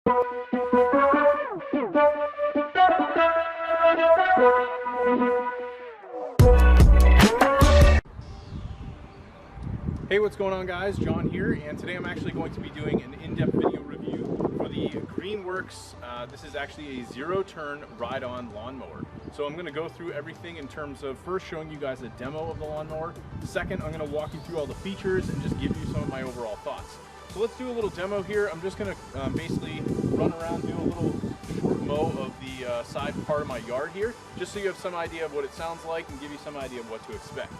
Hey, what's going on guys? John here, and today I'm actually going to be doing an in-depth video review for the Greenworks. This is actually a zero-turn ride-on lawnmower. So I'm going to go through everything in terms of first showing you guys a demo of the lawnmower. Second, I'm going to walk you through all the features and just give you some of my overall thoughts. So let's do a little demo here. I'm just going to basically run around, do a little short mow of the side part of my yard here, just so you have some idea of what it sounds like and give you some idea of what to expect.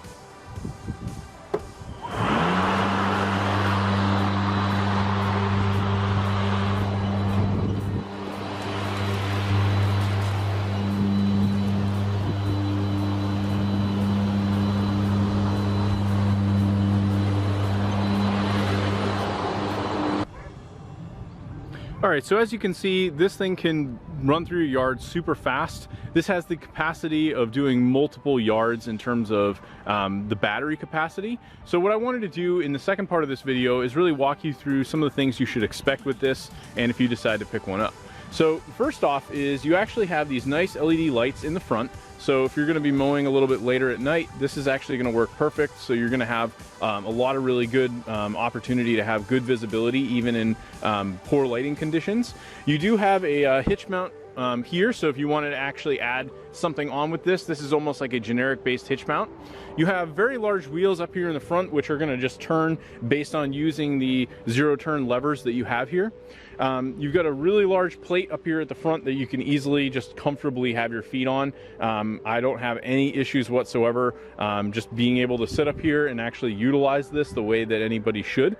Alright, so as you can see, this thing can run through your yard super fast. This has the capacity of doing multiple yards in terms of the battery capacity. So what I wanted to do in the second part of this video is really walk you through some of the things you should expect with this, and if you decide to pick one up. So first off is you actually have these nice LED lights in the front. So if you're going to be mowing a little bit later at night, this is actually going to work perfect. So you're going to have a lot of really good opportunity to have good visibility even in poor lighting conditions. You do have a hitch mount here, so if you wanted to actually add something on with this, this is almost like a generic based hitch mount. You have very large wheels up here in the front, which are going to just turn based on using the zero turn levers that you have here. You've got a really large plate up here at the front that you can easily just comfortably have your feet on. I don't have any issues whatsoever just being able to sit up here and actually utilize this the way that anybody should.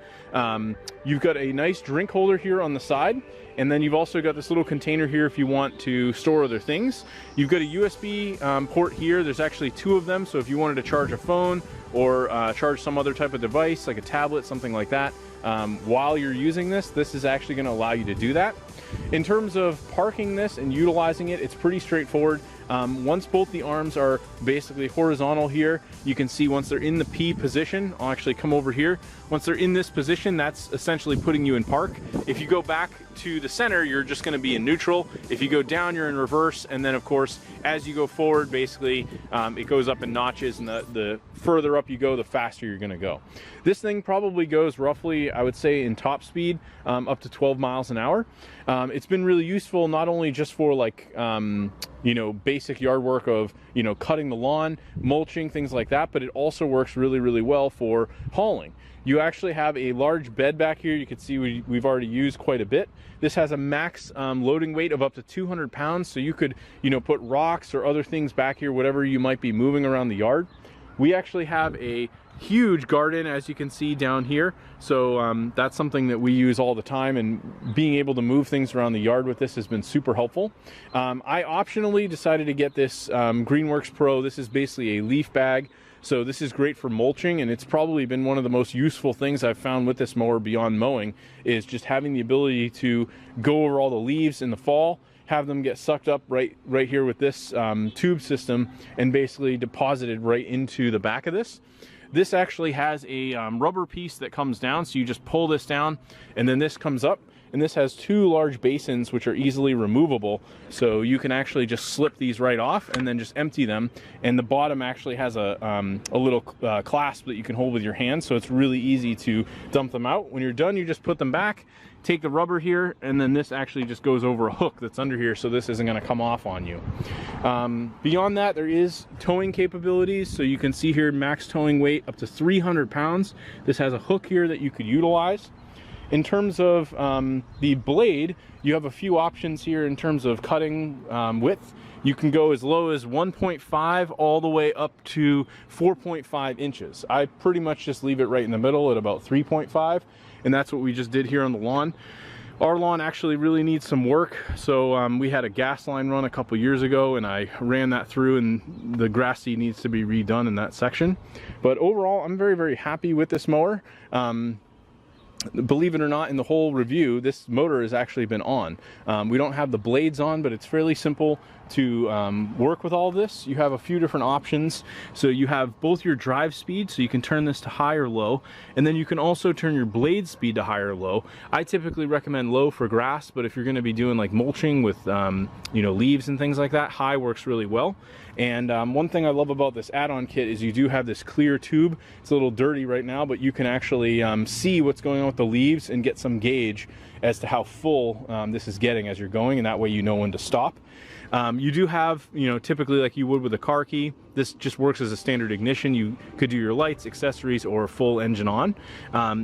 You've got a nice drink holder here on the side, and then you've also got this little container here if you want to store other things. You've got a USB port here. There's actually two of them, so if you wanted to charge a phone or charge some other type of device like a tablet, something like that, while you're using this, this is actually going to allow you to do that. In terms of parking this and utilizing it, it's pretty straightforward. Once both the arms are basically horizontal here, you can see once they're in the P position, I'll actually come over here. Once they're in this position, that's essentially putting you in park. If you go back to the center, you're just going to be in neutral. If you go down, you're in reverse. And then of course, as you go forward, basically it goes up in notches, and the further up you go, the faster you're going to go. This thing probably goes roughly, I would say, in top speed up to 12 miles an hour. It's been really useful not only just for like you know, basic yard work of, you know, cutting the lawn, mulching, things like that, but it also works really, really well for hauling. You actually have a large bed back here. You can see we've already used quite a bit. This has a max loading weight of up to 200 pounds, so you could, you know, put rocks or other things back here, whatever you might be moving around the yard. We actually have a huge garden, as you can see down here, so that's something that we use all the time, and being able to move things around the yard with this has been super helpful. I optionally decided to get this Greenworks Pro. This is basically a leaf bag, so this is great for mulching, and it's probably been one of the most useful things I've found with this mower beyond mowing, is just having the ability to go over all the leaves in the fall, have them get sucked up right here with this tube system, and basically deposited right into the back of this. This actually has a rubber piece that comes down, so you just pull this down and then this comes up, and this has two large basins which are easily removable, so you can actually just slip these right off and then just empty them. And the bottom actually has a little clasp that you can hold with your hand, so it's really easy to dump them out. When you're done, you just put them back, take the rubber here, and then this actually just goes over a hook that's under here, so this isn't going to come off on you. Beyond that, there is towing capabilities, so you can see here max towing weight up to 300 pounds. This has a hook here that you could utilize. In terms of the blade, you have a few options here in terms of cutting width. You can go as low as 1.5 all the way up to 4.5 inches. I pretty much just leave it right in the middle at about 3.5, and that's what we just did here on the lawn. Our lawn actually really needs some work, so we had a gas line run a couple years ago, and I ran that through, and the grass seed needs to be redone in that section. But overall, I'm very, very happy with this mower. believe it or not, in the whole review, this motor has actually been on. We don't have the blades on, but it's fairly simple to work with all of this. You have a few different options. So you have both your drive speed, so you can turn this to high or low, and then you can also turn your blade speed to high or low. I typically recommend low for grass, but if you're going to be doing like mulching with you know, leaves and things like that, high works really well. And one thing I love about this add-on kit is you do have this clear tube. It's a little dirty right now, but you can actually see what's going on with the leaves and get some gauge as to how full this is getting as you're going, and that way you know when to stop. You do have, you know, typically like you would with a car key, this just works as a standard ignition. You could do your lights, accessories, or full engine on.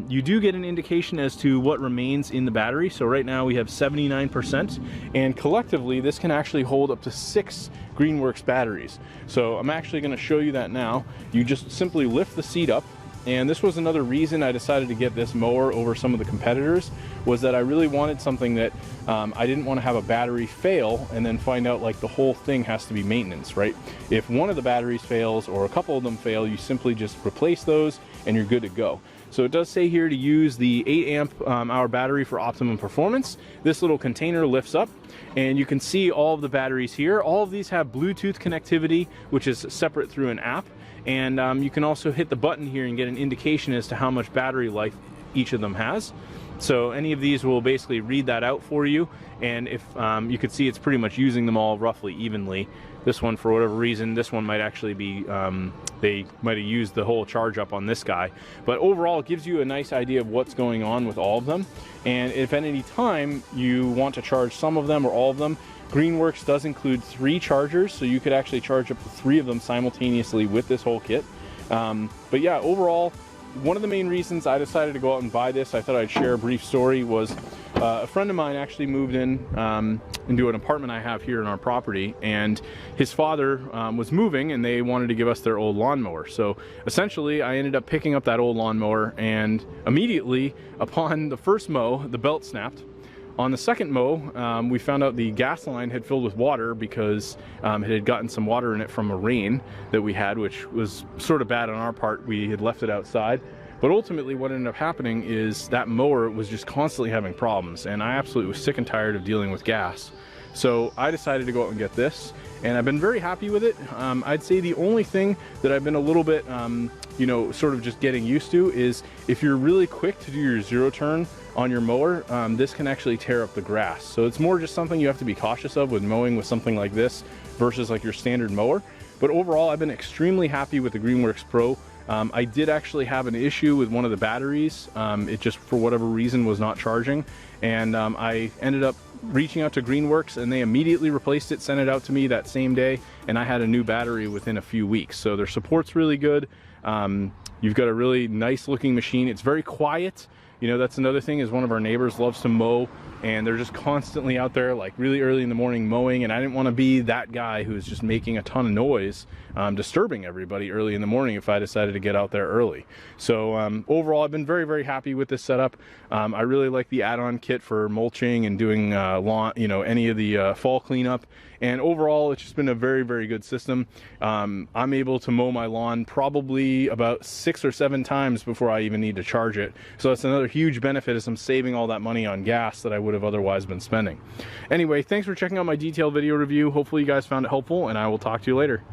You do get an indication as to what remains in the battery. So right now we have 79%, and collectively this can actually hold up to 6 Greenworks batteries. So I'm actually going to show you that now. You just simply lift the seat up. And this was another reason I decided to get this mower over some of the competitors, was that I really wanted something that I didn't want to have a battery fail and then find out like the whole thing has to be maintenance, right? If one of the batteries fails or a couple of them fail, you simply just replace those and you're good to go. So it does say here to use the 8 amp hour battery for optimum performance. This little container lifts up and you can see all of the batteries here. All of these have Bluetooth connectivity, which is separate through an app. And you can also hit the button here and get an indication as to how much battery life each of them has. So any of these will basically read that out for you. And if you can see, it's pretty much using them all roughly evenly. This one, for whatever reason, this one might actually be, they might have used the whole charge up on this guy. But overall, it gives you a nice idea of what's going on with all of them. And if at any time you want to charge some of them or all of them, Greenworks does include 3 chargers, so you could actually charge up to 3 of them simultaneously with this whole kit. But yeah, overall, one of the main reasons I decided to go out and buy this, I thought I'd share a brief story, was a friend of mine actually moved in into an apartment I have here in our property, and his father was moving and they wanted to give us their old lawnmower. So essentially I ended up picking up that old lawnmower, and immediately upon the first mow, the belt snapped. On the second mow, we found out the gas line had filled with water because it had gotten some water in it from a rain that we had, which was sort of bad on our part. We had left it outside. But ultimately what ended up happening is that mower was just constantly having problems, and I absolutely was sick and tired of dealing with gas. So I decided to go out and get this, and I've been very happy with it. I'd say the only thing that I've been a little bit, you know, sort of just getting used to is if you're really quick to do your zero turn on your mower, this can actually tear up the grass. So it's more just something you have to be cautious of with mowing with something like this versus like your standard mower. But overall, I've been extremely happy with the Greenworks Pro. I did actually have an issue with one of the batteries. It just, for whatever reason, was not charging. And I ended up reaching out to Greenworks, and they immediately replaced it, sent it out to me that same day, and I had a new battery within a few weeks. So their support's really good. You've got a really nice looking machine. It's very quiet. You know, that's another thing, is one of our neighbors loves to mow, and they're just constantly out there like really early in the morning mowing, and I didn't want to be that guy who's just making a ton of noise, disturbing everybody early in the morning if I decided to get out there early. So overall, I've been very, very happy with this setup. I really like the add-on kit for mulching and doing lawn, you know, any of the fall cleanup. And overall, it's just been a very, very good system. I'm able to mow my lawn probably about 6 or 7 times before I even need to charge it. So that's another huge benefit, is I'm saving all that money on gas that I would have otherwise been spending. Anyway, thanks for checking out my detailed video review. Hopefully you guys found it helpful, and I will talk to you later.